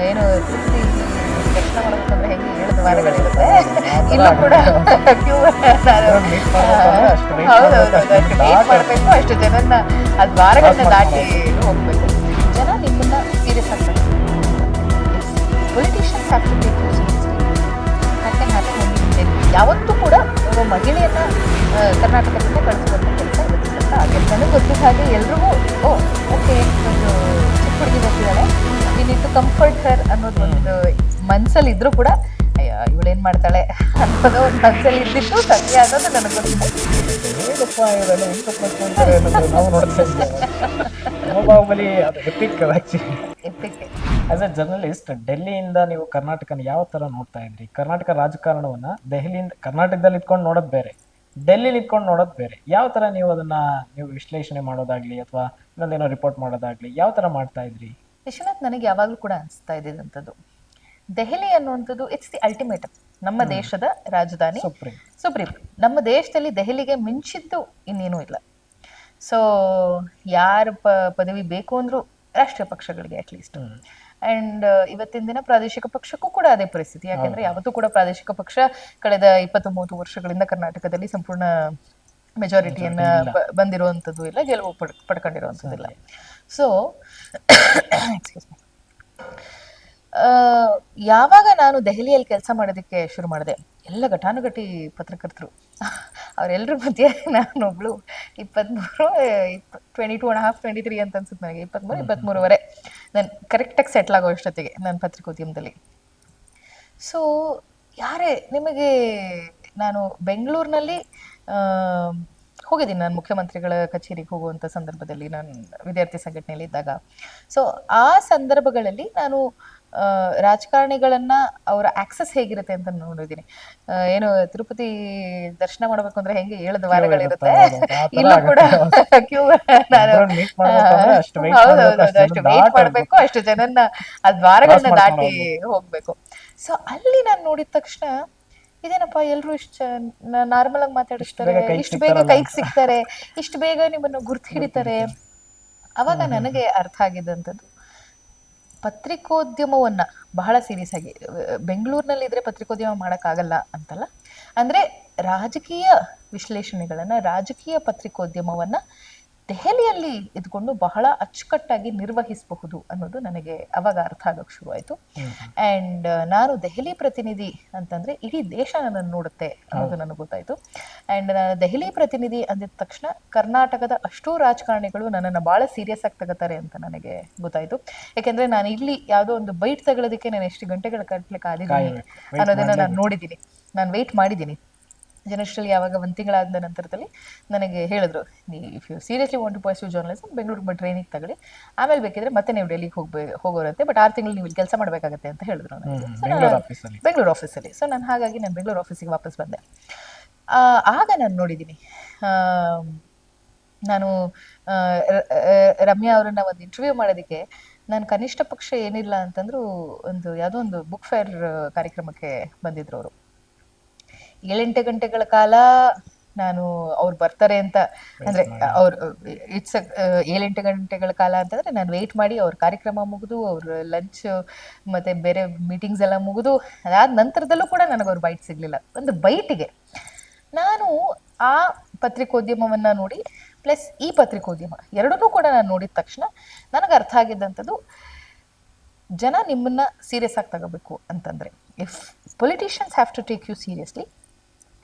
ಏನು ತಿರುಪತಿ ದರ್ಶನ ಮಾಡ್ಬೇಕಂದ್ರೆ ಹೆಂಗೆ 7 ವಾರಗಳಿರುತ್ತೆ. ಇಲ್ಲೂ ಕೂಡ ಕ್ಯೂ ಹೌದೌದು, ಅಷ್ಟು ವೇಟ್ ಮಾಡಬೇಕು, ಅಷ್ಟು ಜನನ್ನ ಅದು ವಾರಗಳನ್ನ ದಾಟಿ ಹೋಗ್ಬೇಕು. ಜನ ನಿಮ್ಮನ್ನ ಸೀರಿಯಸ್ ಆಗ್ತಾರೆ. Politicians have to take you seriously. That can happen only in Delhi. ಯಾವತ್ತೂ ಕೂಡ ಒಬ್ಬ ಮಹಿಳೆಯನ್ನ ಕರ್ನಾಟಕದಿಂದ ಕಳಿಸುವಂಥ ಕೆಲಸ ಇವತ್ತು ತನಕ ಆಗಿಲ್ಲ. ನನಗೆ ಗೊತ್ತಿದ್ದ ಹಾಗೆ ಎಲ್ರಿಗೂ ಓಕೆ, ಒಂದು ಚಿಕ್ಕ ಹುಡುಗಿ ಬರ್ತಿದ್ದಾಳೆ, ವಿ ನೀಡ್ ಟು ಕಂಫರ್ಟ್ ಹರ್ ಅನ್ನೋದು ಒಂದು ಮನ್ಸಲ್ಲಿ ಇದ್ರೂ ಕೂಡ ಅಯ್ಯೋ ಇವಳೇನ್ ಮಾಡ್ತಾಳೆ ಅನ್ನೋದು ಒಂದು ಮನ್ಸಲ್ಲಿ ಇದ್ದಿತ್ತು ಸತ್ಯ ಅನ್ನೋದು ನನಗೆ ಗೊತ್ತಿದೆ. ನಾವು ನೋಡ್ತಾ ಇದ್ದೇವೆ ಮನೋಬಾಹುಬಲಿ, ಅದು epic actually. Epic. As a journalist, ಡೆಲ್ಲಿಯಿಂದ ನೀವು ಕರ್ನಾಟಕನ ಯಾವ ತರ ನೋಡ್ತಾ ಇದ್ರಿ? ಕರ್ನಾಟಕ ರಾಜಕಾರಣವನ್ನ ದೆಹಲಿಯಿಂದ, ಕರ್ನಾಟಕದಲ್ಲಿ ಇಟ್ಕೊಂಡು ನೋಡೋದು ಬೇರೆ, ಡೆಲ್ಲಿಲಿ ಇಟ್ಕೊಂಡು ನೋಡೋದು ಬೇರೆ. ಯಾವ ತರ ನೀವು ಅದನ್ನ ವಿಶ್ಲೇಷಣೆ ಮಾಡೋದಾಗ್ಲಿ ಅಥವಾ ಇನ್ನೊಂದೇನೋ ರಿಪೋರ್ಟ್ ಮಾಡೋದಾಗ್ಲಿ ಯಾವ ತರ ಮಾಡ್ತಾ ಇದ್ರಿ? ವಿಶ್ವನಾಥ್, ನನಗೆ ಯಾವಾಗಲೂ ಕೂಡ ಅನಿಸ್ತಾ ಇದ್ದಿದ್ದಂಥದ್ದು, ದೆಹಲಿ ಅನ್ನುವಂಥದ್ದು ಇಟ್ಸ್ ದಿ ಅಲ್ಟಿಮೇಟ್. ನಮ್ಮ ದೇಶದ ರಾಜಧಾನಿ, ಸುಪ್ರೀಂ. ನಮ್ಮ ದೇಶದಲ್ಲಿ ದೆಹಲಿಗೆ ಮಿಂಚಿದ್ದು ಇನ್ನೇನೂ ಇಲ್ಲ. ಸೊ ಯಾರ ಪದವಿ ಬೇಕು ಅಂದ್ರೂ ರಾಷ್ಟ್ರೀಯ ಪಕ್ಷಗಳಿಗೆ ಅಟ್ಲೀಸ್ಟ್, ಅಂಡ್ ಇವತ್ತಿನ ದಿನ ಪ್ರಾದೇಶಿಕ ಪಕ್ಷಕ್ಕೂ ಕೂಡ ಅದೇ ಪರಿಸ್ಥಿತಿ. ಯಾಕೆಂದ್ರೆ ಯಾವತ್ತೂ ಕೂಡ ಪ್ರಾದೇಶಿಕ ಪಕ್ಷ ಕಳೆದ 20-30 ವರ್ಷಗಳಿಂದ ಕರ್ನಾಟಕದಲ್ಲಿ ಸಂಪೂರ್ಣ ಮೆಜಾರಿಟಿಯನ್ನ ಬಂದಿರುವಂಥದ್ದು ಇಲ್ಲ, ಗೆಲುವು ಪಡ್ಕೊಂಡಿರುವಂಥದ್ದಿಲ್ಲ. ಸೊ ಎಕ್ಸ್ಕ್ಯೂಸ್ ಮೀ, ಯಾವಾಗ ನಾನು ದೆಹಲಿಯಲ್ಲಿ ಕೆಲಸ ಮಾಡೋದಕ್ಕೆ ಶುರು ಮಾಡಿದೆ, ಎಲ್ಲ ಘಟಾನುಘಟಿ ಪತ್ರಕರ್ತರು, ಅವರೆಲ್ಲರ ಮಧ್ಯೆ ನಾನೊಬ್ಳು 22.5-23 ಅಂತ ಅನ್ಸುತ್ತೆ ನನಗೆ, 23 ನಾನು ಕರೆಕ್ಟಾಗಿ ಸೆಟ್ಲ್ ಆಗೋ ಅಷ್ಟೊತ್ತಿಗೆ ನನ್ನ ಪತ್ರಿಕೋದ್ಯಮದಲ್ಲಿ. ಸೊ ಯಾರೇ ನಿಮಗೆ, ನಾನು ಬೆಂಗಳೂರಿನಲ್ಲಿ ಹೋಗಿದ್ದೀನಿ, ನಾನು ಮುಖ್ಯಮಂತ್ರಿಗಳ ಕಚೇರಿಗೆ ಹೋಗುವಂಥ ಸಂದರ್ಭದಲ್ಲಿ ನಾನು ವಿದ್ಯಾರ್ಥಿ ಸಂಘಟನೆಯಲ್ಲಿ ಇದ್ದಾಗ. ಸೊ ಆ ಸಂದರ್ಭಗಳಲ್ಲಿ ನಾನು ರಾಜಕಾರಣಿಗಳನ್ನ ಅವರ ಆಕ್ಸೆಸ್ ಹೇಗಿರುತ್ತೆ ಅಂತ ನೋಡಿದ್ದೀನಿ. ಏನು ತಿರುಪತಿ ದರ್ಶನ ಮಾಡ್ಬೇಕು ಅಂದ್ರೆ ಹೆಂಗೆ 7 ವಾರಗಳಿರುತ್ತೆ, ಇಲ್ಲೂ ಕೂಡ ಕ್ಯೂ. ಹೌದೌದು, ಅಷ್ಟು ವೇಟ್ ಮಾಡ್ಬೇಕು, ಅಷ್ಟು ಜನನ್ನ ಅದ್ ವಾರಗಳನ್ನ ದಾಟಿ ಹೋಗ್ಬೇಕು. ಸೊ ಅಲ್ಲಿ ನಾನು ನೋಡಿದ ತಕ್ಷಣ ಇದೇನಪ್ಪ, ಎಲ್ರು ಇಷ್ಟು ನಾರ್ಮಲ್ ಆಗಿ ಮಾತಾಡಿಸ್ತಾರೆ, ಇಷ್ಟು ಬೇಗ ಕೈಗೆ ಸಿಗ್ತಾರೆ, ಇಷ್ಟು ಬೇಗ ನಿಮ್ಮನ್ನು ಗುರ್ತು ಹಿಡಿತಾರೆ. ಅವಾಗ ನನಗೆ ಅರ್ಥ ಆಗಿದ್ದಂಥದ್ದು, ಪತ್ರಿಕೋದ್ಯಮವನ್ನ ಬಹಳ ಸೀರಿಯಸ್ ಆಗಿ, ಬೆಂಗಳೂರಿನಲ್ಲಿ ಇದ್ರೆ ಪತ್ರಿಕೋದ್ಯಮ ಮಾಡೋಕ್ಕಾಗಲ್ಲ ಅಂತಲ್ಲ, ಅಂದ್ರೆ ರಾಜಕೀಯ ವಿಶ್ಲೇಷಣೆಗಳನ್ನ, ರಾಜಕೀಯ ಪತ್ರಿಕೋದ್ಯಮವನ್ನ ದೆಹಲಿಯಲ್ಲಿ ಇದ್ಕೊಂಡು ಬಹಳ ಅಚ್ಚುಕಟ್ಟಾಗಿ ನಿರ್ವಹಿಸಬಹುದು ಅನ್ನೋದು ನನಗೆ ಅವಾಗ ಅರ್ಥ ಆಗೋಕೆ ಶುರುವಾಯಿತು. ಆ್ಯಂಡ್ ನಾನು ದೆಹಲಿ ಪ್ರತಿನಿಧಿ ಅಂತಂದ್ರೆ ಇಡೀ ದೇಶ ನನ್ನನ್ನು ನೋಡುತ್ತೆ ಅನ್ನೋದು ನನಗೆ ಗೊತ್ತಾಯಿತು. ಆ್ಯಂಡ್ ನಾನು ದೆಹಲಿ ಪ್ರತಿನಿಧಿ ಅಂದಿದ ತಕ್ಷಣ ಕರ್ನಾಟಕದ ಅಷ್ಟೂ ರಾಜಕಾರಣಿಗಳು ನನ್ನನ್ನು ಭಾಳ ಸೀರಿಯಸ್ ಆಗಿ ತಗೋತಾರೆ ಅಂತ ನನಗೆ ಗೊತ್ತಾಯಿತು. ಯಾಕೆಂದ್ರೆ ನಾನು ಇಲ್ಲಿ ಯಾವುದೋ ಒಂದು ಬೈಟ್ ತಗೊಳ್ಳೋದಕ್ಕೆ ನಾನು ಎಷ್ಟು ಗಂಟೆಗಳ ಕಟ್ಲಿಕ್ಕೆ ಕಾದಿದ್ದೀನಿ ಅನ್ನೋದನ್ನ ನಾನು ನೋಡಿದ್ದೀನಿ, ನಾನು ವೆಯ್ಟ್ ಮಾಡಿದ್ದೀನಿ. ಜನರಲಿ ಯಾವಾಗ 1 ತಿಂಗಳಾದ ನಂತರದಲ್ಲಿ ನನಗೆ ಹೇಳಿದ್ರು, if you seriously want to pursue journalism, ಬೆಂಗಳೂರಿಗೆ ಟ್ರೈನಿಂಗ್ ತಗೊಳ್ಳಿ, ಆಮೇಲೆ ಬೇಕಿದ್ರೆ ಮತ್ತೆ ನೀವು ಡೆಲ್ಲಿಗೆ ಹೋಗೋರಂತೆ, ಬಟ್ 6 ತಿಂಗಳು ನೀವು ಇಲ್ಲಿ ಕೆಲಸ ಮಾಡಬೇಕಾಗತ್ತೆ ಅಂತ ಹೇಳಿದ್ರು ನನಗೆ, ಬೆಂಗಳೂರು ಆಫೀಸಲ್ಲಿ. ಸೊ ಹಾಗಾಗಿ ನಾನು ಬೆಂಗಳೂರು ಆಫೀಸಿಗೆ ವಾಪಸ್ ಬಂದೆ. ಆಗ ನಾನು ನೋಡಿದ್ದೀನಿ, ನಾನು ರಮ್ಯಾ ಅವರನ್ನ ಒಂದು ಇಂಟರ್ವ್ಯೂ ಮಾಡೋದಕ್ಕೆ ನಾನು ಕನಿಷ್ಠ ಪಕ್ಷ ಏನಿಲ್ಲ ಅಂತಂದ್ರು ಒಂದು ಯಾವುದೋ ಒಂದು ಬುಕ್ ಫೇರ್ ಕಾರ್ಯಕ್ರಮಕ್ಕೆ ಬಂದಿದ್ರು ಅವರು. 7-8 ಗಂಟೆಗಳ ಕಾಲ ನಾನು ಅವ್ರು ಬರ್ತಾರೆ ಅಂತ, ಅಂದ್ರೆ ಅವ್ರು ಇಟ್ಸ್ 7-8 ಗಂಟೆಗಳ ಕಾಲ ಅಂತಂದ್ರೆ ನಾನು ವೆಯ್ಟ್ ಮಾಡಿ ಅವ್ರ ಕಾರ್ಯಕ್ರಮ ಮುಗಿದು, ಅವ್ರ ಲಂಚ್ ಮತ್ತೆ ಬೇರೆ ಮೀಟಿಂಗ್ಸ್ ಎಲ್ಲ ಮುಗಿದು ಅದಾದ ನಂತರದಲ್ಲೂ ಕೂಡ ನನಗೆ ಅವ್ರ ಬೈಟ್ ಸಿಗ್ಲಿಲ್ಲ. ಒಂದು ಬೈಟಿಗೆ ನಾನು ಆ ಪತ್ರಿಕೋದ್ಯಮವನ್ನ ನೋಡಿ ಪ್ಲಸ್ ಈ ಪತ್ರಿಕೋದ್ಯಮ ಎರಡನ್ನೂ ಕೂಡ ನಾನು ನೋಡಿದ ತಕ್ಷಣ ನನಗೆ ಅರ್ಥ ಆಗಿದ್ದಂಥದ್ದು, ಜನ ನಿಮ್ಮನ್ನ ಸೀರಿಯಸ್ ಆಗಿ ತಗೋಬೇಕು ಅಂತಂದ್ರೆ, if politicians have to take you seriously,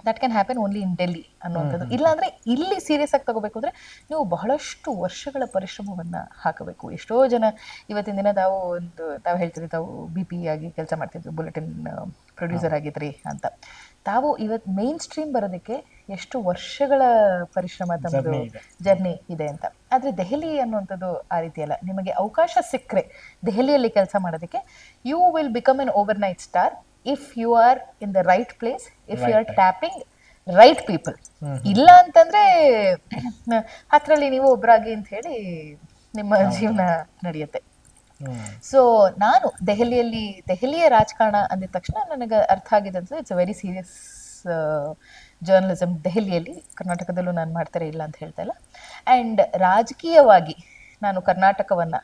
that can happen only in Delhi ಅನ್ನುವಂಥದ್ದು. ಇಲ್ಲಾಂದ್ರೆ ಇಲ್ಲಿ ಸೀರಿಯಸ್ ಆಗಿ ತಗೋಬೇಕು ಅಂದ್ರೆ ನೀವು ಬಹಳಷ್ಟು ವರ್ಷಗಳ ಪರಿಶ್ರಮವನ್ನ ಹಾಕಬೇಕು. ಎಷ್ಟೋ ಜನ ಇವತ್ತಿನ ದಿನ ತಾವು ಹೇಳ್ತೀರಿ, ತಾವು BP ಆಗಿ ಕೆಲಸ ಮಾಡ್ತಿದ್ರು, ಬುಲೆಟಿನ್ ಪ್ರೊಡ್ಯೂಸರ್ ಆಗಿದ್ರಿ ಅಂತ. ತಾವು ಇವತ್ತು ಮೇನ್ ಸ್ಟ್ರೀಮ್ ಬರೋದಕ್ಕೆ ಎಷ್ಟು ವರ್ಷಗಳ ಪರಿಶ್ರಮ, ತಮ್ಮದು ಜರ್ನಿ ಇದೆ ಅಂತ. ಆದ್ರೆ ದೆಹಲಿ ಅನ್ನುವಂಥದ್ದು ಆ ರೀತಿ ಅಲ್ಲ. ನಿಮಗೆ ಅವಕಾಶ ಸಿಕ್ಕರೆ ದೆಹಲಿಯಲ್ಲಿ ಕೆಲಸ ಮಾಡೋದಕ್ಕೆ, you will become an overnight star if you are in the right place, if you are tapping right people. ಇಲ್ಲ ಅಂತಂದ್ರೆ ಹತ್ರಲ್ಲಿ ನೀವು ಒಬ್ಬರಾಗಿ ಅಂತ ಹೇಳಿ ನಿಮ್ಮ ಜೀವನ ನಡೆಯುತ್ತೆ. ಸೊ ನಾನು ದೆಹಲಿಯ ರಾಜಕಾರಣ ಅಂದಿದ ತಕ್ಷಣ ನನಗೆ ಅರ್ಥ ಆಗಿದೆ ಅಂತ, it's a very serious journalism ದೆಹಲಿಯಲ್ಲಿ. ಕರ್ನಾಟಕದಲ್ಲೂ ನಾನು ಮಾಡ್ತಾರೆ ಇಲ್ಲ ಅಂತ ಹೇಳ್ತಾ ಇಲ್ಲ. ಆ್ಯಂಡ್ ರಾಜಕೀಯವಾಗಿ ನಾನು ಕರ್ನಾಟಕವನ್ನ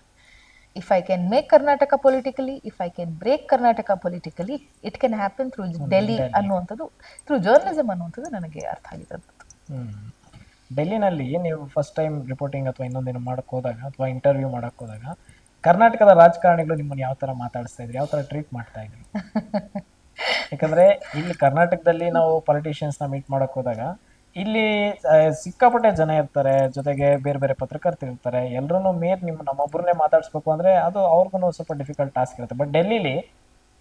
if I can make Karnataka politically, if I can break Karnataka politically, it can happen through Delhi ಅನ್ನುವಂಥದ್ದು, ಥ್ರೂ ಜರ್ನಲಿಸಮ್ ಅನ್ನುವಂಥದ್ದು ನನಗೆ ಅರ್ಥ ಆಗಿದ್ದು. ಡೆಲ್ಲಿನಲ್ಲಿ ನೀವು ಫಸ್ಟ್ ಟೈಮ್ ರಿಪೋರ್ಟಿಂಗ್ ಅಥವಾ ಇನ್ನೊಂದೇನು ಮಾಡಕ್ಕೆ ಹೋದಾಗ ಅಥವಾ ಇಂಟರ್ವ್ಯೂ ಮಾಡಕ್ಕೆ ಹೋದಾಗ ಕರ್ನಾಟಕದ ರಾಜಕಾರಣಿಗಳು ನಿಮ್ಮನ್ನು ಯಾವ ಥರ ಮಾತಾಡಿಸ್ತಾ ಇದ್ರು, ಯಾವ ಥರ ಟ್ರೀಟ್ ಮಾಡ್ತಾ ಇದ್ರು? ಯಾಕಂದರೆ ಇಲ್ಲಿ ಕರ್ನಾಟಕದಲ್ಲಿ ನಾವು ಪೊಲಿಟಿಷಿಯನ್ಸ್ನ ಮೀಟ್ ಮಾಡಕ್ಕೆ ಹೋದಾಗ ಇಲ್ಲಿ ಸಿಕ್ಕಾಪಟ್ಟೆ ಜನ ಇರ್ತಾರೆ, ಜೊತೆಗೆ ಬೇರೆ ಬೇರೆ ಪತ್ರಕರ್ತರು ಇರ್ತಾರೆ, ಎಲ್ಲರೂ ನಮ್ಮೊಬ್ಬರನ್ನೇ ಮಾತಾಡಿಸ್ಬೇಕು ಅಂದರೆ ಅದು ಅವ್ರಿಗೂ ಸ್ವಲ್ಪ ಡಿಫಿಕಲ್ಟ್ ಟಾಸ್ಕ್ ಇರುತ್ತೆ. ಬಟ್ ಡೆಲ್ಲಿಲಿ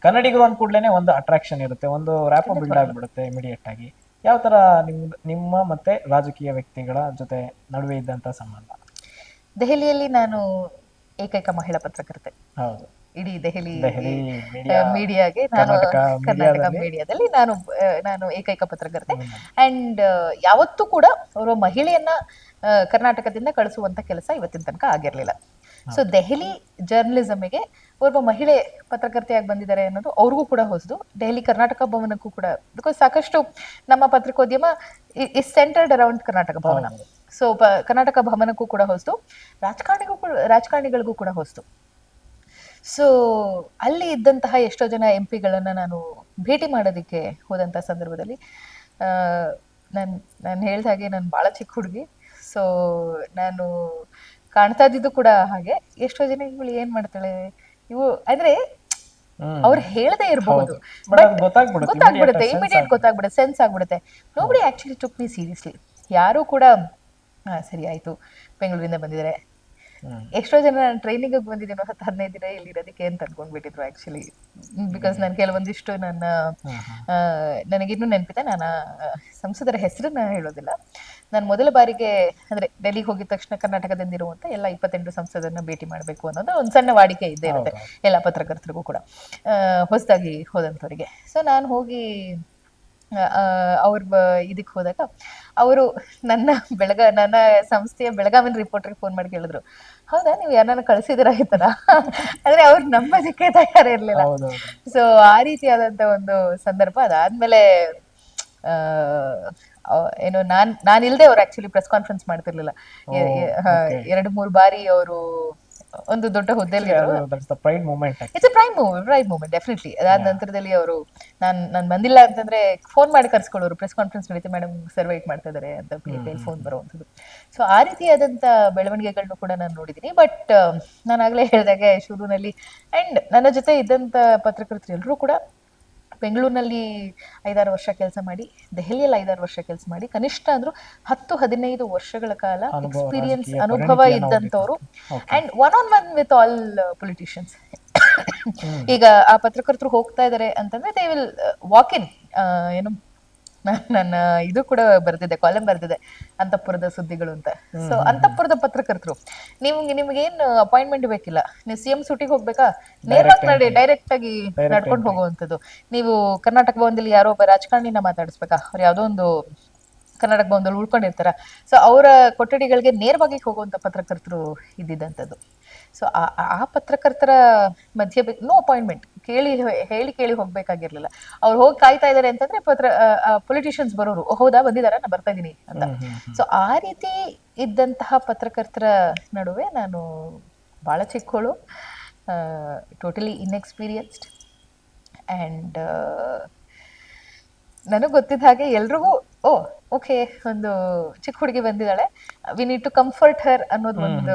ಕನ್ನಡಿಗರು ಅಂದ ಕೂಡಲೇ ಒಂದು ಅಟ್ರಾಕ್ಷನ್ ಇರುತ್ತೆ, ಒಂದು ರ್ಯಾಪೋ ಬಿಲ್ಡ್ ಆಗಿಬಿಡುತ್ತೆ ಇಮಿಡಿಯೇಟ್ ಆಗಿ. ಯಾವ ಥರ ನಿಮ್ಮ ಮತ್ತೆ ರಾಜಕೀಯ ವ್ಯಕ್ತಿಗಳ ಜೊತೆ ನಡುವೆ ಇದ್ದಂಥ ಸಂಬಂಧ? ದೆಹಲಿಯಲ್ಲಿ ನಾನು ಏಕೈಕ ಮಹಿಳಾ ಪತ್ರಕರ್ತೆ. ಹೌದು, ಇಡೀ ದೆಹಲಿ ಮೀಡಿಯಾಗೆ ನಾನು ಕರ್ನಾಟಕ ಮೀಡಿಯಾದಲ್ಲಿ ನಾನು ಏಕೈಕ ಪತ್ರಕರ್ತೆ. ಅಂಡ್ ಯಾವತ್ತೂ ಕೂಡ ಅವರು ಮಹಿಳೆಯನ್ನ ಕರ್ನಾಟಕದಿಂದ ಕಳಿಸುವಂತ ಕೆಲಸ ಇವತ್ತಿನ ತನಕ ಆಗಿರ್ಲಿಲ್ಲ. ಸೊ ದೆಹಲಿ ಜರ್ನಲಿಸಮ್ಗೆ ಒಬ್ಬ ಮಹಿಳೆ ಪತ್ರಕರ್ತೆಯಾಗಿ ಬಂದಿದ್ದಾರೆ ಅನ್ನೋದು ಅವ್ರಿಗೂ ಕೂಡ ಹೊಸದು. ದೆಹಲಿ ಕರ್ನಾಟಕ ಭವನಕ್ಕೂ ಕೂಡ, ಬಿಕಾಸ್ ಸಾಕಷ್ಟು ನಮ್ಮ ಪತ್ರಿಕೋದ್ಯಮ is centred around Karnataka Bhavan. So Karnataka ಭವನಕ್ಕೂ ಕೂಡ ಹೊಸದು, ರಾಜಕಾರಣಿಗಳಿಗೂ ಕೂಡ ಹೊಸದು. ಸೊ ಅಲ್ಲಿ ಇದ್ದಂತಹ ಎಷ್ಟೋ ಜನ MP ಗಳನ್ನ ನಾನು ಭೇಟಿ ಮಾಡೋದಕ್ಕೆ ಹೋದಂಥ ಸಂದರ್ಭದಲ್ಲಿ ನಾನು ಹೇಳ್ದ ಹಾಗೆ ನಾನು ಭಾಳ ಚಿಕ್ಕ ಹುಡುಗಿ. ಸೊ ನಾನು ಕಾಣ್ತಾ ಇದ್ದಿದ್ದು ಕೂಡ ಹಾಗೆ. ಎಷ್ಟೋ ಜನ ಇವಳು ಏನ್ ಮಾಡ್ತಾಳೆ ಇವು ಅಂದ್ರೆ ಅವ್ರು ಹೇಳದೇ ಇರಬಹುದು, ಗೊತ್ತಾಗ್ಬಿಡುತ್ತೆ, ಇಮಿಡಿಯೇಟ್ ಗೊತ್ತಾಗ್ಬಿಡುತ್ತೆ, ಸೆನ್ಸ್ ಆಗ್ಬಿಡುತ್ತೆ. Nobody actually took me seriously. ಯಾರು ಕೂಡ ಸರಿ ಆಯ್ತು ಬೆಂಗಳೂರಿಂದ ಬಂದಿದ್ದಾರೆ. ಎಷ್ಟೋ ಜನ ನಾನು ಟ್ರೈನಿಂಗ್ ಬಂದಿದ್ದೇನೋ 10-15 ದಿನ ಇಲ್ಲಿ ಇರೋದಕ್ಕೆ ಅಂತ ಅನ್ಕೊಂಡ್ಬಿಟ್ಟಿದ್ರು ಆಕ್ಚುಲಿ. ಬಿಕಾಸ್ ನಾನು ಕೆಲವೊಂದಿಷ್ಟು ನನಗಿನ್ನೂ ನೆನಪಿದೆ. ನಾನು ಸಂಸದರ ಹೆಸರನ್ನ ಹೇಳೋದಿಲ್ಲ. ನಾನು ಮೊದಲ ಬಾರಿಗೆ ಅಂದ್ರೆ ಡೆಲ್ಲಿಗೆ ಹೋಗಿದ ತಕ್ಷಣ ಕರ್ನಾಟಕದಿಂದ ಇರುವಂತ ಎಲ್ಲ 28 ಸಂಸದರನ್ನ ಭೇಟಿ ಮಾಡಬೇಕು ಅನ್ನೋದು ಒಂದು ಸಣ್ಣ ವಾಡಿಕೆ ಇದ್ದೇ ಇರುತ್ತೆ ಎಲ್ಲ ಪತ್ರಕರ್ತರಿಗೂ ಕೂಡ, ಹೊಸದಾಗಿ ಹೋದಂಥವ್ರಿಗೆ. ಸೊ ನಾನು ಹೋಗಿ ಅವ್ರ ಇದಕ್ಕೆ ಹೋದಾಗ ಅವರು ನನ್ನ ಸಂಸ್ಥೆಯ ಬೆಳಗಾವಿನ ರಿಪೋರ್ಟರ್ಗೆ ಫೋನ್ ಮಾಡಿ ಕೇಳಿದ್ರು, ಹೌದಾ ನೀವು ಯಾರನ್ನ ಕಳ್ಸಿದಿರ ಈ ತರ ಅಂದ್ರೆ ಅವ್ರು ನಂಬೋದಕ್ಕೆ ತಯಾರಿರ್ಲಿಲ್ಲ. ಸೊ ಆ ರೀತಿಯಾದಂತ ಒಂದು ಸಂದರ್ಭ. ಅದಾದ್ಮೇಲೆ ಏನು ನಾನಿಲ್ದೆ ಅವ್ರು ಆಕ್ಚುಲಿ ಪ್ರೆಸ್ ಕಾನ್ಫರೆನ್ಸ್ ಮಾಡ್ತಿರ್ಲಿಲ್ಲ. 2-3 ಬಾರಿ ಅವರು ಒಂದು ದೊಡ್ಡ ಹುದ್ದೆಯಲ್ಲಿ it's a pride moment definitely. ಅದಾದ ನಂತರದಲ್ಲಿ ಅವರು ನಾನು ಬಂದಿಲ್ಲ ಅಂತಂದ್ರೆ ಫೋನ್ ಮಾಡಿ ಕರ್ಸ್ಕೊಳ್ಳೋರು, ಪ್ರೆಸ್ ಕಾನ್ಫರೆನ್ಸ್ ನಡೀತೆ ಮೇಡಮ್ ಸರ್ ವೇಟ್ ಮಾಡ್ತಾ ಇದಾರೆ ಅಂತ ಫೋನ್ ಬರುವಂಥದ್ದು. ಸೊ ಆ ರೀತಿಯಾದಂತ ಬೆಳವಣಿಗೆಗಳನ್ನು ಕೂಡ ನಾನು ನೋಡಿದ್ದೀನಿ. ಬಟ್ ನಾನು ಆಗ್ಲೇ ಹೇಳಿದಾಗೆ ಶುರುವಿನಲ್ಲಿ ಅಂಡ್ ನನ್ನ ಜೊತೆ ಇದ್ದಂತ ಪತ್ರಕರ್ತರು ಎಲ್ಲರೂ ಕೂಡ ಬೆಂಗಳೂರಿನಲ್ಲಿ 5-6 ವರ್ಷ ಕೆಲಸ ಮಾಡಿ, ದೆಹಲಿಯಲ್ಲಿ 5-6 ವರ್ಷ ಕೆಲಸ ಮಾಡಿ, ಕನಿಷ್ಠ ಅಂದ್ರೂ 10-15 ವರ್ಷಗಳ ಕಾಲ ಎಕ್ಸ್ಪೀರಿಯನ್ಸ್ ಅನುಭವ ಇದ್ದಂಥವ್ರು and one with all politicians. ಈಗ ಆ ಪತ್ರಕರ್ತರು ಹೋಗ್ತಾ ಇದಾರೆ ಅಂತಂದ್ರೆ ದೇ ವಿಲ್ ವಾಕ್ ಇನ್. ಏನು ನನ್ನ ಇದು ಕೂಡ ಬರ್ದಿದೆ, ಕಾಲಂ ಬರ್ದಿದೆ, ಅಂತಃಪುರದ ಸುದ್ದಿಗಳು ಅಂತ. ಸೊ ಅಂತಃಪುರದ ಪತ್ರಕರ್ತರು ನಿಮ್ಗೇನ್ ಅಪಾಯಿಂಟ್ಮೆಂಟ್ ಬೇಕಿಲ್ಲ. ನೀವು CM ಸೂಟಿಗೆ ಹೋಗ್ಬೇಕಾ, ನೇರವಾಗಿ ಡೈರೆಕ್ಟ್ ಆಗಿ ನಡ್ಕೊಂಡು ಹೋಗುವಂಥದ್ದು. ನೀವು ಕರ್ನಾಟಕ ಭವನದಲ್ಲಿ ಯಾರೋ ಒಬ್ಬ ರಾಜಕಾರಣಿನ ಮಾತಾಡಿಸ್ಬೇಕಾ, ಅವ್ರು ಯಾವುದೋ ಒಂದು ಕರ್ನಾಟಕ ಭವನದಲ್ಲಿ ಉಳ್ಕೊಂಡಿರ್ತಾರ. ಸೊ ಅವರ ಕೊಠಡಿಗಳಿಗೆ ನೇರವಾಗಿ ಹೋಗುವಂತ ಪತ್ರಕರ್ತರು ಇದ್ದಿದ್ದಂಥದ್ದು. ಸೊ ಆ ಪತ್ರಕರ್ತರ ಮಧ್ಯೆ ನೋ ಅಪಾಯಿಂಟ್ಮೆಂಟ್, ಕೇಳಿ ಹೋಗ್ಬೇಕಾಗಿರ್ಲಿಲ್ಲ. ಅವ್ರು ಹೋಗಿ ಕಾಯ್ತಾ ಇದಾರೆ ಅಂತಂದ್ರೆ ಪೊಲಿಟಿಷಿಯನ್ಸ್ ಬರೋರು, ಹೌದಾ ಬಂದಿದಾರ ನಾ ಬರ್ತಾ ಇದೀನಿ ಅಂತ. ಸೊ ಆ ರೀತಿ ಇದ್ದಂತಹ ಪತ್ರಕರ್ತರ ನಡುವೆ ನಾನು ಬಹಳ ಚಿಕ್ಕವಳು, ಟೋಟಲಿ ಇನ್ಎಕ್ಸ್ಪೀರಿಯನ್ಸ್ಡ್. ಅಂಡ್ ನನಗೆ ಗೊತ್ತಿದ್ದ ಹಾಗೆ ಎಲ್ರಿಗೂ ಓಕೆ ಒಂದು ಚಿಕ್ಕ ಹುಡುಗಿ ಬಂದಿದ್ದಾಳೆ, ವಿ ನೀಡ್ ಟು ಕಂಫರ್ಟ್ ಹರ್ ಅನ್ನೋದು ಒಂದು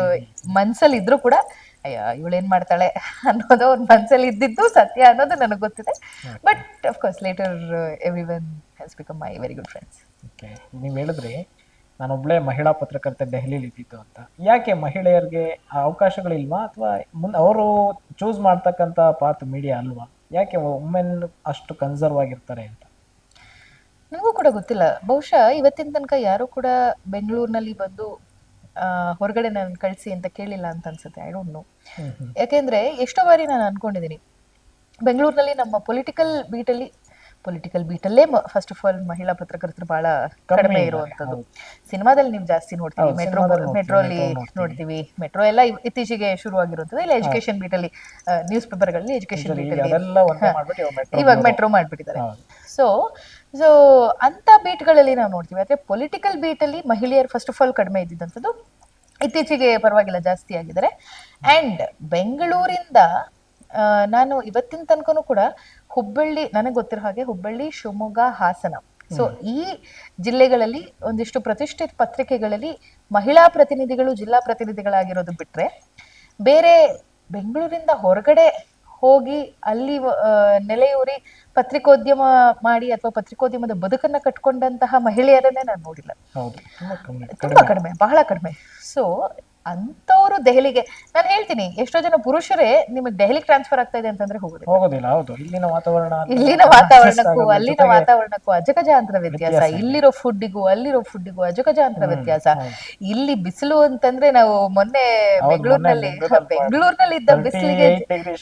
ಮನ್ಸಲ್ಲಿ ಇದ್ರೂ ಕೂಡ ಅಯ್ಯ ಇವಳೇನ್ ಮಾಡ್ತಾಳೆ ಅನ್ನೋದು ಒಂದು ಮನ್ಸಲ್ಲಿ ಇದ್ದಿದ್ದು ಸತ್ಯ ಅನ್ನೋದು ನನಗೆ ಗೊತ್ತಿದೆ. But of course later everyone has become my very good friends. Okay, ನೀವು ಹೇಳಿದ್ರಿ ನಾನೊಬ್ಳೆ ಮಹಿಳಾ ಪತ್ರಕರ್ತೆ ದೆಹಲಿಲಿ ಇದ್ದಿದ್ದು ಅಂತ. ಯಾಕೆ ಮಹಿಳೆಯರಿಗೆ ಅವಕಾಶಗಳಿಲ್ವಾ, ಅಥವಾ ಅವರು ಚೂಸ್ ಮಾಡ್ತಕ್ಕಂಥ ಪಾತ್ ಮೀಡಿಯಾ ಅಲ್ವಾ? ಯಾಕೆ ವುಮೆನ್ ಅಷ್ಟು ಕನ್ಸರ್ವ್ ಆಗಿರ್ತಾರೆ ಅಂತ ನನಗೂ ಕೂಡ ಗೊತ್ತಿಲ್ಲ. ಬಹುಶಃ ಇವತ್ತಿನ ತನಕ ಯಾರು ಕೂಡ ಬೆಂಗಳೂರಿನಲ್ಲಿ ಬಂದು ಹೊರಗಡೆ ನಾನು ಕಳಿಸಿ ಅಂತ ಕೇಳಿಲ್ಲ ಅಂತ ಅನ್ಸುತ್ತೆ. I don't know. ಯಾಕೆಂದ್ರೆ ಎಷ್ಟೋ ಬಾರಿ ನಾನು ಅನ್ಕೊಂಡಿದ್ದೀನಿ ಬೆಂಗಳೂರಿನಲ್ಲಿ ನಮ್ಮ ಪೊಲಿಟಿಕಲ್ ಬೀಟಲ್ಲೇ ಫಸ್ಟ್ ಆಫ್ ಆಲ್ ಮಹಿಳಾ ಪತ್ರಕರ್ತರು ಬಹಳ ಕಡಿಮೆ ಇರುವಂತದ್ದು. ಸಿನಿಮಾದಲ್ಲಿ ನೀವು ಜಾಸ್ತಿ ನೋಡ್ತೀವಿ, ಮೆಟ್ರೋಲಿ ನೋಡ್ತೀವಿ. ಮೆಟ್ರೋ ಎಲ್ಲ ಇತ್ತೀಚೆಗೆ ಶುರುವಾಗಿರುವಂತದ್ದು. ಇಲ್ಲ ಎಜುಕೇಶನ್ ಬೀಟಲ್ಲಿ ನ್ಯೂಸ್ ಪೇಪರ್ಗಳಲ್ಲಿ ಎಜುಕೇಶನ್ ಬೀಟಲ್ಲಿ ಇವಾಗ ಮೆಟ್ರೋ ಮಾಡ್ಬಿಟ್ಟಿದ್ದಾರೆ. ಸೊ ಅಂತ ಬೀಟ್ಗಳಲ್ಲಿ ನಾವು ನೋಡ್ತೀವಿ. ಆದ್ರೆ ಪೊಲಿಟಿಕಲ್ ಬೀಟಲ್ಲಿ ಮಹಿಳೆಯರು ಫಸ್ಟ್ ಆಫ್ ಆಲ್ ಕಡಿಮೆ ಇದ್ದಿದ್ದಂಥದ್ದು. ಇತ್ತೀಚೆಗೆ ಪರವಾಗಿಲ್ಲ ಜಾಸ್ತಿ ಆಗಿದ್ದಾರೆ. ಅಂಡ್ ಬೆಂಗಳೂರಿಂದ ನಾನು ಇವತ್ತಿನ ತನಕನೂ ಕೂಡ ಹುಬ್ಬಳ್ಳಿ, ನನಗೆ ಗೊತ್ತಿರೋ ಹಾಗೆ ಹುಬ್ಬಳ್ಳಿ, ಶಿವಮೊಗ್ಗ, ಹಾಸನ, ಸೊ ಈ ಜಿಲ್ಲೆಗಳಲ್ಲಿ ಒಂದಿಷ್ಟು ಪ್ರತಿಷ್ಠಿತ ಪತ್ರಿಕೆಗಳಲ್ಲಿ ಮಹಿಳಾ ಪ್ರತಿನಿಧಿಗಳು ಜಿಲ್ಲಾ ಪ್ರತಿನಿಧಿಗಳಾಗಿರೋದು ಬಿಟ್ರೆ, ಬೇರೆ ಬೆಂಗಳೂರಿಂದ ಹೊರಗಡೆ ಹೋಗಿ ಅಲ್ಲಿ ನೆಲೆಯೂರಿ ಪತ್ರಿಕೋದ್ಯಮ ಮಾಡಿ ಅಥವಾ ಪತ್ರಿಕೋದ್ಯಮದ ಬದುಕನ್ನ ಕಟ್ಕೊಂಡಂತಹ ಮಹಿಳೆಯರನ್ನೇ ನಾನು ನೋಡಿಲ್ಲ. ಹೌದು, ತುಂಬಾ ಕಮ್ಮಿ. ತುಂಬಾ ಕಡಿಮೆ, ಬಹಳ ಕಡಿಮೆ. ಸೊ ಅಂತವ್ರು ದೆಹಲಿಗೆ, ನಾನು ಹೇಳ್ತೀನಿ, ಎಷ್ಟೋ ಜನ ಪುರುಷರೇ ನಿಮಗೆ ದೆಹಲಿಗೆ ಟ್ರಾನ್ಸ್ಫರ್ ಆಗ್ತಾ ಇದೆ ಅಂತಂದ್ರೆ ಹೋಗೋದಿಲ್ಲ. ಹೌದು, ಇಲ್ಲಿನ ವಾತಾವರಣ ಇಲ್ಲಿನ ವಾತಾವರಣಕ್ಕೂ ಅಲ್ಲಿನ ವಾತಾವರಣಕ್ಕೂ ಅಜಗಜಾಂತರ ವ್ಯತ್ಯಾಸ. ಇಲ್ಲಿರೋ ಫುಡ್ಡಿಗೂ ಅಲ್ಲಿರೋ ಫುಡ್ಡಿಗೂ ಅಜಗಜಾಂತರ ವ್ಯತ್ಯಾಸ. ಇಲ್ಲಿ ಬಿಸಿಲು ಅಂತಂದ್ರೆ ನಾವು ಮೊನ್ನೆ ಬೆಂಗಳೂರಿನಲ್ಲಿ ಇದ್ದ ಬಿಸಿಲಿಗೆ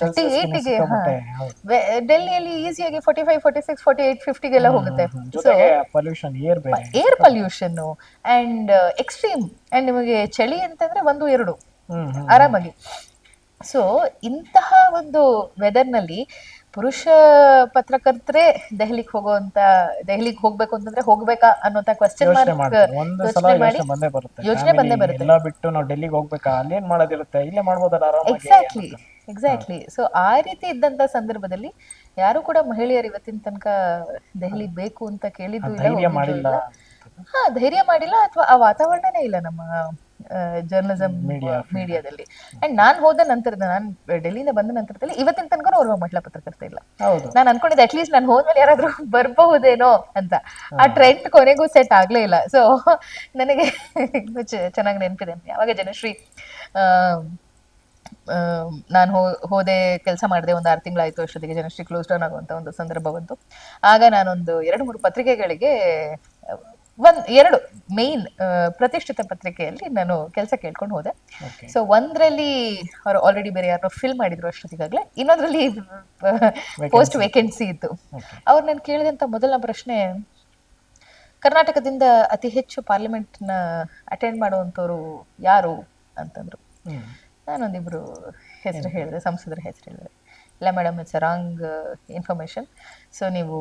38ಗೆ, ಡೆಲ್ಲಿಯಲ್ಲಿ ಈಸಿಯಾಗಿ 45, 46, 48, 50ಗೆಲ್ಲ ಹೋಗುತ್ತೆ. Pollution, air pollution and extreme. And ನಿಮಗೆ ಚಳಿ ಅಂತಂದ್ರೆ 1-2 ಆರಾಮಾಗಿ. ಸೊ ಇಂತಹ ಒಂದು ವೆದರ್ ನಲ್ಲಿ ಪುರುಷ ಪತ್ರಕರ್ತರೇ ದೆಹಲಿಗೆ ಹೋಗ್ಬೇಕು ಅಂತಂದ್ರೆ ಹೋಗ್ಬೇಕಾ ಅನ್ನೋಂತ ಕ್ವಶನ್ ಮಾರ್ಕ್ ಯೋಚನೆ ಬಂದೇ ಬರುತ್ತೆ. ಎಲ್ಲ ಬಿಟ್ಟು ನಾವು ಡೆಲ್ಲಿಗೆ ಹೋಗ್ಬೇಕಾ, ಅಲ್ಲೇನ್ ಮಾಡೋದಿರುತ್ತೆ, ಇಲ್ಲೇ ಮಾಡ್ಬೋದಲ್ಲ. ಎಕ್ಸಾಕ್ಟ್ಲಿ. ಸೊ ಆ ರೀತಿ ಇದ್ದಂತ ಸಂದರ್ಭದಲ್ಲಿ ಯಾರು ಕೂಡ ಮಹಿಳೆಯರು ಇವತ್ತಿನ ತನಕ ದೆಹಲಿ ಬೇಕು ಅಂತ ಕೇಳಿದ್ದು ಇಲ್ಲ, ಧೈರ್ಯ ಮಾಡಿಲ್ಲ, ಅಥವಾ ಆ ವಾತಾವರಣನೇ ಇಲ್ಲ ನಮ್ಮ ಜರ್ನಲಿಸಂ ಮೀಡಿಯಾದಲ್ಲಿ. ಅಂಡ್ ನಾನ್ ಹೋದ ನಂತರದ, ನಾನು ಡೆಲ್ಲಿಯಿಂದ ಬಂದ ನಂತರದಲ್ಲಿ ಇವತ್ತಿನ ತನಕ ಓರ್ವ ಮಹಿಳಾ ಪತ್ರಕರ್ತೆ ಇಲ್ಲ. ನಾನು ಅನ್ಕೊಂಡಿದ್ದೆ ಅಟ್ಲೀಸ್ಟ್ ನಾನು ಹೋದ್ಮೇಲೆ ಯಾರಾದ್ರೂ ಬರಬಹುದೇನೋ ಅಂತ. ಆ ಟ್ರೆಂಡ್ ಕೊನೆಗೂ ಸೆಟ್ ಆಗ್ಲೇ ಇಲ್ಲ. ಸೊ ನನಗೆ ಚೆನ್ನಾಗಿ ನೆನಪಿದೆ, ಯಾವಾಗ ಜನಶ್ರೀ ನಾನು ಹೋದೆ, ಕೆಲಸ ಮಾಡಿದೆ, ಒಂದು 6 ತಿಂಗಳಾಯ್ತು, ಅಷ್ಟೊತ್ತಿಗೆ ಜನಶ್ರೀ ಕ್ಲೋಸ್ ಡೌನ್ ಆಗುವಂತ ಒಂದು ಸಂದರ್ಭ ಬಂತು. ಆಗ ನಾನೊಂದು 2-3 ಪತ್ರಿಕೆಗಳಿಗೆ, 2 ಮೇನ್ ಪ್ರತಿಷ್ಠಿತ ಪತ್ರಿಕೆಯಲ್ಲಿ ನಾನು ಕೆಲಸ ಕೇಳ್ಕೊಂಡು ಹೋದೆ. ಸೊ ಒಂದ್ರಲ್ಲಿ ಅವರು ಆಲ್ರೆಡಿ ಬೇರೆ ಯಾರೋ ಫಿಲ್ ಮಾಡಿದ್ರು ಅಷ್ಟೊತ್ತಿಗಾಗ್ಲೇ, ಇನ್ನೊಂದ್ರಲ್ಲಿ ಪೋಸ್ಟ್ ವೇಕೆನ್ಸಿ ಇತ್ತು. ಅವ್ರು ನಾನು ಕೇಳಿದಂತ ಮೊದಲ ಪ್ರಶ್ನೆ, ಕರ್ನಾಟಕದಿಂದ ಅತಿ ಹೆಚ್ಚು ಪಾರ್ಲಿಮೆಂಟ್ ನ ಅಟೆಂಡ್ ಮಾಡುವಂತವ್ರು ಯಾರು ಅಂತಂದ್ರು. ನಾನೊಂದಿಬ್ರು ಹೆಸರು ಹೇಳಿದೆ, ಸಂಸದರ ಹೆಸರು ಹೇಳಿದೆ. ಇಲ್ಲ madam, it's a wrong information. So ನೀವು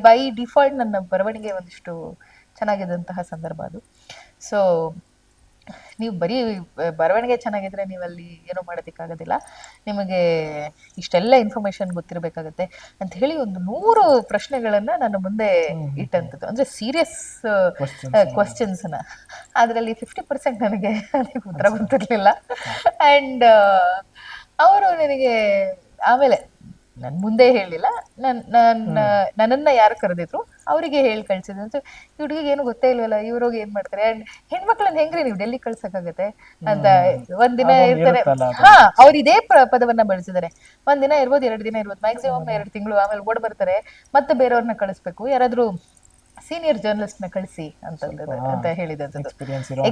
ಬೈ ಡಿಫಾಲ್ಟ್ ನನ್ನ ಬರವಣಿಗೆ ಒಂದಿಷ್ಟು ಚೆನ್ನಾಗಿದ್ದಂತಹ ಸಂದರ್ಭ ಅದು. ಸೊ ನೀವು ಬರೀ ಬರವಣಿಗೆ ಚೆನ್ನಾಗಿದ್ರೆ ನೀವಲ್ಲಿ ಏನೋ ಮಾಡೋದಕ್ಕಾಗೋದಿಲ್ಲ, ನಿಮಗೆ ಇಷ್ಟೆಲ್ಲ ಇನ್ಫಾರ್ಮೇಶನ್ ಗೊತ್ತಿರಬೇಕಾಗತ್ತೆ ಅಂತ ಹೇಳಿ ಒಂದು 100 ಪ್ರಶ್ನೆಗಳನ್ನ ನಾನು ಮುಂದೆ ಇಟ್ಟಂಥದ್ದು. ಅಂದ್ರೆ ಸೀರಿಯಸ್ ಕ್ವಶನ್ಸ್ನ. ಅದರಲ್ಲಿ 50% ನನಗೆ ಉತ್ತರ ಗೊತ್ತಿರ್ಲಿಲ್ಲ. ಅಂಡ್ ಅವರು ನನಗೆ ಆಮೇಲೆ ನನ್ ಮುಂದೆ ಹೇಳಿಲ್ಲ, ನನ್ನನ್ನ ಯಾರು ಕರೆದಿದ್ರು ಅವರಿಗೆ ಹೇಳಿ ಕಳ್ಸಿದ್ರು. ಅಂತ ಹುಡುಗಿಗೆ ಏನು ಗೊತ್ತೇ ಇಲ್ವಲ್ಲ, ಇವ್ರೋಗಿ ಏನ್ ಮಾಡ್ತಾರೆ, ಅಂಡ್ ಹೆಣ್ಮಕ್ಳನ್ನ ಹೆಂಗ್ರಿ ನೀವು ಡೆಲ್ಲಿ ಕಳ್ಸಕ್ಕಾಗತ್ತೆ ಅಂತ. ಒಂದಿನ ಇರ್ತಾರೆ, ಅವ್ರು ಇದೇ ಪದವನ್ನ ಬಳಸಿದ್ದಾರೆ. ಒಂದಿನ ಇರ್ಬೋದು, 2 ದಿನ ಇರ್ಬೋದು, ಮ್ಯಾಕ್ಸಿಮಮ್ 2 ತಿಂಗಳು, ಆಮೇಲೆ ಓಡ್ ಬರ್ತಾರೆ, ಮತ್ತೆ ಬೇರೆಯವ್ರನ್ನ ಕಳಿಸ್ಬೇಕು, ಯಾರಾದ್ರೂ ಸೀನಿಯರ್ ಜರ್ನಲಿಸ್ಟ್ ನ ಕಳಿಸಿ ಅಂತ ಹೇಳಿದಂಥದ್ದು.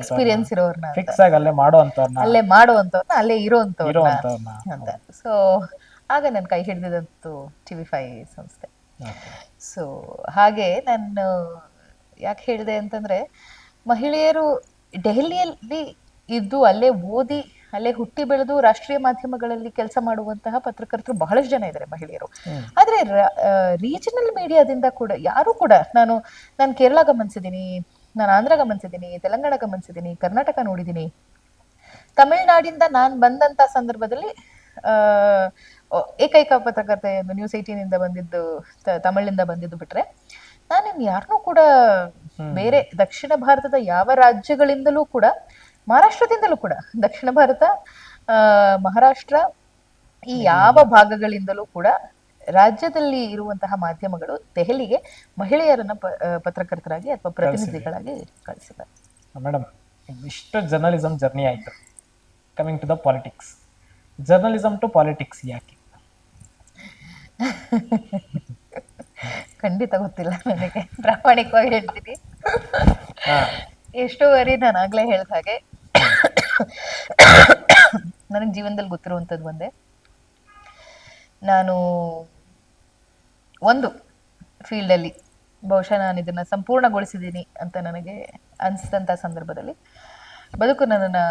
ಎಕ್ಸ್ಪೀರಿಯನ್ಸ್ ಇರೋರ್ನ, ಅಲ್ಲೇ ಮಾಡುವಂತವ್ರನ್ನ, ಅಲ್ಲೇ ಇರೋಂಥವ್ರನ್ನ ಅಂತ. ಸೊ ಆಗ ನಾನು ಕೈ ಹಿಡಿದಿದಂತು TV5 ಸಂಸ್ಥೆ. ಸೊ ಹಾಗೆ ನಾನು ಯಾಕೆ ಹೇಳಿದೆ ಅಂತಂದ್ರೆ, ಮಹಿಳೆಯರು ದೆಹಲಿಯಲ್ಲಿ ಇದ್ದು ಅಲ್ಲೇ ಓದಿ ಅಲ್ಲೇ ಹುಟ್ಟಿ ಬೆಳೆದು ರಾಷ್ಟ್ರೀಯ ಮಾಧ್ಯಮಗಳಲ್ಲಿ ಕೆಲಸ ಮಾಡುವಂತಹ ಪತ್ರಕರ್ತರು ಬಹಳಷ್ಟು ಜನ ಇದ್ದಾರೆ ಮಹಿಳೆಯರು. ಆದ್ರೆ ರೀಜನಲ್ ಮೀಡಿಯಾದಿಂದ ಕೂಡ ಯಾರು ಕೂಡ, ನಾನು ಕೇರಳ ಗಮನಿಸಿದ್ದೀನಿ, ನಾನು ಆಂಧ್ರ ಗಮನಿಸಿದ್ದೀನಿ, ತೆಲಂಗಾಣ ಗಮನಿಸಿದ್ದೀನಿ, ಕರ್ನಾಟಕ ನೋಡಿದ್ದೀನಿ. ತಮಿಳ್ನಾಡಿಂದ ನಾನು ಬಂದಂತ ಸಂದರ್ಭದಲ್ಲಿ ಏಕೈಕ ಪತ್ರಕರ್ತೆ ನ್ಯೂಸ್ 18 ಇಂದ ಬಂದಿದ್ದು, ತಮಿಳಿಂದ ಬಂದಿದ್ದು ಬಿಟ್ರೆ, ನಾನಿನ್ ಯಾರನ್ನೂ ಕೂಡ ಬೇರೆ ದಕ್ಷಿಣ ಭಾರತದ ಯಾವ ರಾಜ್ಯಗಳಿಂದಲೂ ಕೂಡ, ಮಹಾರಾಷ್ಟ್ರದಿಂದಲೂ ಕೂಡ, ದಕ್ಷಿಣ ಭಾರತ, ಮಹಾರಾಷ್ಟ್ರ, ಈ ಯಾವ ಭಾಗಗಳಿಂದಲೂ ಕೂಡ ರಾಜ್ಯದಲ್ಲಿ ಇರುವಂತಹ ಮಾಧ್ಯಮಗಳು ದೆಹಲಿಗೆ ಮಹಿಳೆಯರನ್ನ ಪತ್ರಕರ್ತರಾಗಿ ಅಥವಾ ಪ್ರತಿನಿಧಿಗಳಾಗಿ ಕಳಿಸಿದ್ದಾರೆ. ಮೇಡಮ್, ಇಷ್ಟು ಜರ್ನಲಿಸಂ ಜರ್ನಿ ಆಯ್ತು. Coming to the politics, journalism to politics ಯಾಕೆ? ಖಂಡಿತ ಗೊತ್ತಿಲ್ಲ ನನಗೆ, ಪ್ರಾಮಾಣಿಕವಾಗಿ ಹೇಳ್ತೀನಿ. ಎಷ್ಟೋವರೆ ನಾನು ಆಗ್ಲೇ ಹೇಳ್ದ ಹಾಗೆ ನನಗೆ ಜೀವನದಲ್ಲಿ ಗೊತ್ತಿರುವಂಥದ್ದು ಒಂದೇ, ನಾನು ಒಂದು ಫೀಲ್ಡಲ್ಲಿ ಬಹುಶಃ ನಾನು ಇದನ್ನ ಸಂಪೂರ್ಣಗೊಳಿಸಿದ್ದೀನಿ ಅಂತ ನನಗೆ ಅನಿಸಿದಂಥ ಸಂದರ್ಭದಲ್ಲಿ ಬದುಕು ನನ್ನನ್ನು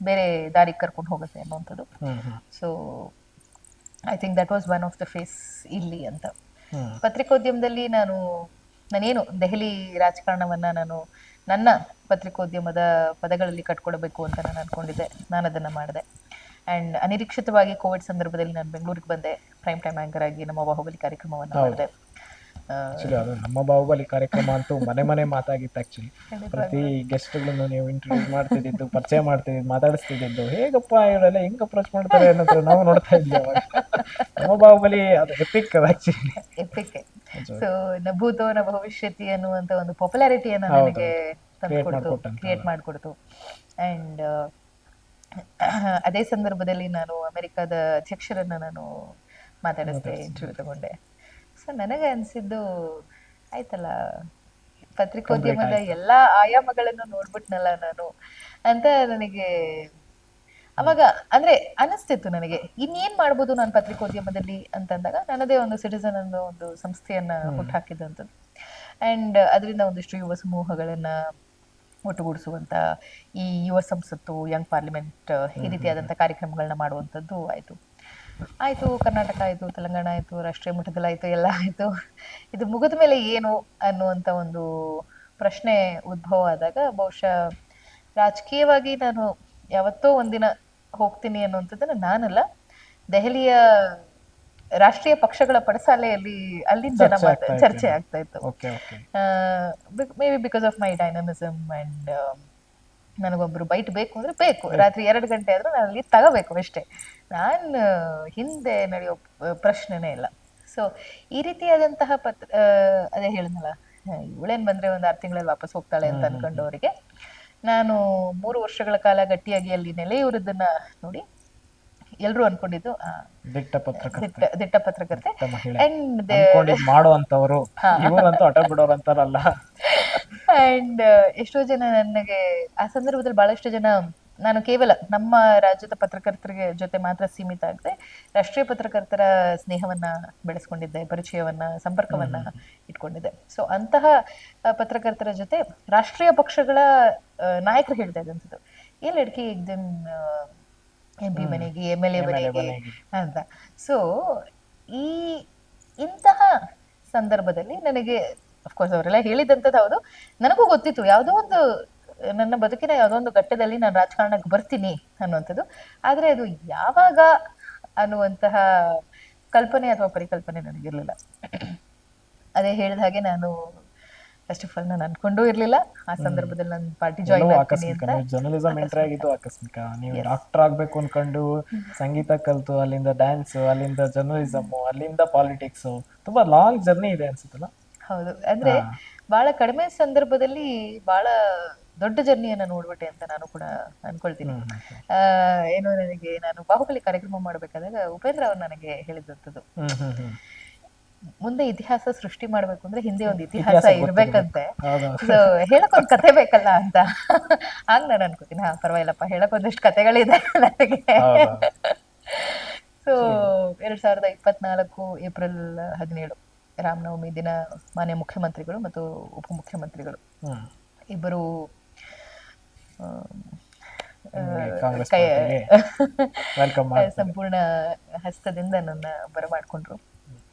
ಬೇರೆ ದಾರಿಗೆ ಕರ್ಕೊಂಡು ಹೋಗುತ್ತೆ ಅನ್ನುವಂಥದ್ದು. So I think that was one of the phase ಇಲ್ಲಿ ಅಂತ. ಪತ್ರಿಕೋದ್ಯಮದಲ್ಲಿ ನಾನೇನು ದೆಹಲಿ ರಾಜಕಾರಣವನ್ನ ನಾನು ನನ್ನ ಪತ್ರಿಕೋದ್ಯಮದ ಪದಗಳಲ್ಲಿ ಕಟ್ಕೊಳ್ಬೇಕು ಅಂತ ನಾನು ಅನ್ಕೊಂಡಿದ್ದೆ. ನಾನು ಅದನ್ನ ಮಾಡಿದೆ. ಅಂಡ್ ಅನಿರೀಕ್ಷಿತವಾಗಿ ಕೋವಿಡ್ ಸಂದರ್ಭದಲ್ಲಿ ನಾನು ಬೆಂಗಳೂರಿಗೆ ಬಂದೆ. ಪ್ರೈಮ್ ಟೈಮ್ ಆಂಕರ್ ಆಗಿ ನಮ್ಮ ಬಾಹುಬಲಿ ಕಾರ್ಯಕ್ರಮವನ್ನು ಮಾಡಿದೆ. ಆಕ್ಚುಲಿ ಅದು ನಮ್ಮ ಬಾಹುಬಲಿ ಕಾರ್ಯಕ್ರಮ ಅಂತೂ ಮನೆ ಮನೆ ಮಾತಾಗಿತ್ತು. ಆಕ್ಚುಲಿ ಪ್ರತಿ ಗೆಸ್ಟ್ಗಳನ್ನು ನೀವು ಇಂಟ್ರೊಡ್ಯೂಸ್ ಮಾಡ್ತಿದ್ದು, ಪರಿಚಯ ಮಾಡ್ತಿದ್ದು, ಮಾತಾಡಿಸ್ತಿದ್ದು, ಹೇಗಪ್ಪ ಇವರೆಲ್ಲ ಹೆಂಗ್ ಅಪ್ರೋಚ್ ಮಾಡ್ತಾರೆ ಅನ್ನೋದ್ರ ನಾವು ನೋಡ್ತಾ ಇದ್ವಿ ಅವಾಗ. ನಮ್ಮ ಬಾಹುಬಲಿ ಅದು ಎಪಿಕ್ ಆಕ್ಚುಲಿ ಎಪಿಕ್. ಸೊ ನ ಭೂತೋ ನ ಭವಿಷ್ಯತಿ ಅನ್ನುವಂತ ಒಂದು ಪಾಪ್ಯುಲಾರಿಟಿಯನ್ನ ನನಗೆ ಕ್ರಿಯೇಟ್ ಮಾಡಿಕೊಡ್ತು. ಅಂಡ್ ಅದೇ ಸಂದರ್ಭದಲ್ಲಿ ನಾನು ಅಮೆರಿಕದ ಅಧ್ಯಕ್ಷರನ್ನ ನಾನು ಮಾತಾಡಿಸ್ದೆ, ಇಂಟರ್ವ್ಯೂ ತಗೊಂಡೆ. ಸೊ ನನಗೆ ಅನ್ಸಿದ್ದು ಆಯ್ತಲ್ಲ, ಪತ್ರಿಕೋದ್ಯಮದ ಎಲ್ಲಾ ಆಯಾಮಗಳನ್ನು ನೋಡ್ಬಿಟ್ನಲ್ಲ ನಾನು ಅಂತ ನನಗೆ ಅವಾಗ ಅಂದ್ರೆ ಅನಿಸ್ತಿತ್ತು. ನನಗೆ ಇನ್ನೇನ್ ಮಾಡ್ಬೋದು ನಾನು ಪತ್ರಿಕೋದ್ಯಮದಲ್ಲಿ ಅಂತಂದಾಗ ನನ್ನದೇ ಒಂದು ಸಿಟಿಸನ್ ಅನ್ನೋ ಒಂದು ಸಂಸ್ಥೆಯನ್ನ ಹುಟ್ಟಾಕಿದಂಥದ್ದು. ಅಂಡ್ ಅದರಿಂದ ಒಂದಿಷ್ಟು ಯುವ ಸಮೂಹಗಳನ್ನ ಒಟ್ಟುಗೂಡಿಸುವಂತ ಈ ಯುವ ಸಂಸತ್ತು, ಯಂಗ್ ಪಾರ್ಲಿಮೆಂಟ್, ಈ ರೀತಿಯಾದಂಥ ಕಾರ್ಯಕ್ರಮಗಳನ್ನ ಮಾಡುವಂಥದ್ದು ಆಯ್ತು. ಕರ್ನಾಟಕ ಆಯ್ತು, ತೆಲಂಗಾಣ ಆಯ್ತು, ರಾಷ್ಟ್ರೀಯ ಮಟ್ಟದಲ್ಲಾಯ್ತು, ಎಲ್ಲ ಆಯ್ತು. ಇದು ಮುಗಿದ ಮೇಲೆ ಏನು ಅನ್ನುವಂಥ ಒಂದು ಪ್ರಶ್ನೆ ಉದ್ಭವ ಆದಾಗ ಬಹುಶಃ ರಾಜಕೀಯವಾಗಿ ನಾನು ಯಾವತ್ತೋ ಒಂದಿನ ಹೋಗ್ತೀನಿ ಅನ್ನುವಂಥದ್ದನ್ನ ನಾನಲ್ಲ, ದೆಹಲಿಯ ರಾಷ್ಟ್ರೀಯ ಪಕ್ಷಗಳ ಪಡಸಾಲೆಯಲ್ಲಿ ಅಲ್ಲಿನ ಜನ ಚರ್ಚೆ ಆಗ್ತಾ ಇತ್ತು. Maybe because of my dynamism. And ನನಗೊಬ್ರು ಬೈಟ್ ಬೇಕು ಅಂದ್ರೆ ಬೇಕು, ರಾತ್ರಿ 2 ಗಂಟೆ ಆದ್ರೂ ನಾನು ಅಲ್ಲಿ ತಗೋಬೇಕು ಅಷ್ಟೇ. ನಾನು ಹಿಂದೆ ನಡೆಯೋ ಪ್ರಶ್ನೆನೇ ಇಲ್ಲ. ಸೊ ಈ ರೀತಿಯಾದಂತಹ ಅದೇ ಹೇಳಿದ್ನಲ್ಲ, ಇವಳೇನ್ ಬಂದ್ರೆ ಒಂದು 6 ತಿಂಗಳಲ್ಲಿ ವಾಪಸ್ ಹೋಗ್ತಾಳೆ ಅಂತ ಅನ್ಕೊಂಡವರಿಗೆ ನಾನು 3 ವರ್ಷಗಳ ಕಾಲ ಗಟ್ಟಿಯಾಗಿ ಅಲ್ಲಿ ನೆಲೆಯೂರದನ್ನ ನೋಡಿ ಎಲ್ರು ಅನ್ಕೊಂಡಿದ್ದು ದಿಟ್ಟ ಪತ್ರಕರ್ತೆ. ಮಾಡುವಂತವ್ರು ಇವರಂತೂ ಹಠ ಬಿಡೋರು ಅಂತಾರಲ್ಲ. ಅಂಡ್ ಎಷ್ಟೋ ಜನ ನನಗೆ ಆ ಸಂದರ್ಭದಲ್ಲಿ ಬಹಳಷ್ಟು ಜನ, ನಾನು ಕೇವಲ ನಮ್ಮ ರಾಜ್ಯದ ಪತ್ರಕರ್ತರಿಗೆ ಜೊತೆ ಮಾತ್ರ ಸೀಮಿತ ಆಗದೆ ರಾಷ್ಟ್ರೀಯ ಪತ್ರಕರ್ತರ ಸ್ನೇಹವನ್ನ ಬೆಳೆಸ್ಕೊಂಡಿದ್ದೆ, ಪರಿಚಯವನ್ನ, ಸಂಪರ್ಕವನ್ನ ಇಟ್ಕೊಂಡಿದ್ದೆ. ಸೊ ಅಂತಹ ಪತ್ರಕರ್ತರ ಜೊತೆ ರಾಷ್ಟ್ರೀಯ ಪಕ್ಷಗಳ ನಾಯಕರು ಹೇಳ್ತಾ ಇದ್ದಂಥದ್ದು, ಏ ಲಡ್ಕಿ ಎಕ್ದಮ್ MP ಮನೆಗೆ, MLA ಮನೆಗೆ ಅಂತ. ಸೊ ಇಂತಹ ಸಂದರ್ಭದಲ್ಲಿ ನನಗೆ ಅಫ್ಕೋರ್ಸ್ ಅವರೆಲ್ಲ ಹೇಳಿದಂಥದ್ದು ಹೌದು, ನನಗೂ ಗೊತ್ತಿತ್ತು ಯಾವುದೋ ಒಂದು ನನ್ನ ಬದುಕಿನ ಯಾವುದೋ ಒಂದು ಘಟ್ಟದಲ್ಲಿ ನಾನು ರಾಜಕಾರಣಕ್ಕೆ ಬರ್ತೀನಿ ಅನ್ನುವಂಥದ್ದು. ಆದ್ರೆ ಅದು ಯಾವಾಗ ಅನ್ನುವಂತಹ ಕಲ್ಪನೆ ಅಥವಾ ಪರಿಕಲ್ಪನೆ ನನಗಿರ್ಲಿಲ್ಲ. ಅದೇ ಹೇಳಿದ ಹಾಗೆ ನಾನು ಫಸ್ಟ್ ಆಫ್ ಆಲ್ ನಾನು ಅನ್ಕೊಂಡೂ ಇರ್ಲಿಲ್ಲ ಆ ಸಂದರ್ಭದಲ್ಲಿ ನನ್ನ ಪಾರ್ಟಿ ಜಾಯಿನ್ ಆಗ್ತೀನಿ ಅಂತ. ಜರ್ನಲಿಸಂ ಎಂಟ್ರಿ ಆಗಿದ್ದು ಆಕಸ್ಮಿಕ. ನೀವು ಡಾಕ್ಟರ್ ಆಗ್ಬೇಕು ಅನ್ಕೊಂಡು ಸಂಗೀತ ಕಲ್ತು, ಅಲ್ಲಿಂದ ಡ್ಯಾನ್ಸ್, ಅಲ್ಲಿಂದ ಜರ್ನಲಿಸಮ್, ಅಲ್ಲಿಂದ ಪಾಲಿಟಿಕ್ಸ್, ತುಂಬಾ ಲಾಂಗ್ ಜರ್ನಿ ಇದೆ ಅನ್ಸುತ್ತಲ್ಲ. ಹೌದು, ಅಂದ್ರೆ ಬಹಳ ಕಡಿಮೆ ಸಂದರ್ಭದಲ್ಲಿ ಬಹಳ ದೊಡ್ಡ ಜರ್ನಿಯನ್ನ ನೋಡ್ಬಿಟ್ಟೆ ಅಂತ ನಾನು ಕೂಡ ಅನ್ಕೊಳ್ತೀನಿ. ಏನು, ನನಗೆ ನಾನು ಬಾಹುಬಲಿ ಕಾರ್ಯಕ್ರಮ ಮಾಡ್ಬೇಕಾದಾಗ ಉಪೇಂದ್ರ ಅವ್ರು ನನಗೆ ಹೇಳಿದಂಥದ್ದು, ಮುಂದೆ ಇತಿಹಾಸ ಸೃಷ್ಟಿ ಮಾಡ್ಬೇಕು ಅಂದ್ರೆ ಹಿಂದೆ ಒಂದು ಇತಿಹಾಸ ಇರ್ಬೇಕಂತೆ. ಸೊ ಹೇಳಕ್ ಒಂದ್ ಕತೆ ಬೇಕಲ್ಲ ಅಂತ. ಹಂಗ ನಾನು ಅನ್ಕೋತೀನಿ, ಪರವಾಗಿಲ್ಲಪ್ಪ, ಹೇಳಕ್ ಒಂದಿಷ್ಟು ಕತೆಗಳಿದೆ ನನಗೆ. ಸೊ 2024 ಏಪ್ರಿಲ್ 17 ರಾಮನವಮಿ ದಿನ ಮಾನ್ಯ ಮುಖ್ಯಮಂತ್ರಿಗಳು ಮತ್ತು ಉಪಮುಖ್ಯಮಂತ್ರಿಗಳು ಇಬ್ಬರು ಸಂಪೂರ್ಣ ಹಸ್ತದಿಂದ ನನ್ನ ಬರಮಾಡ್ಕೊಂಡ್ರು.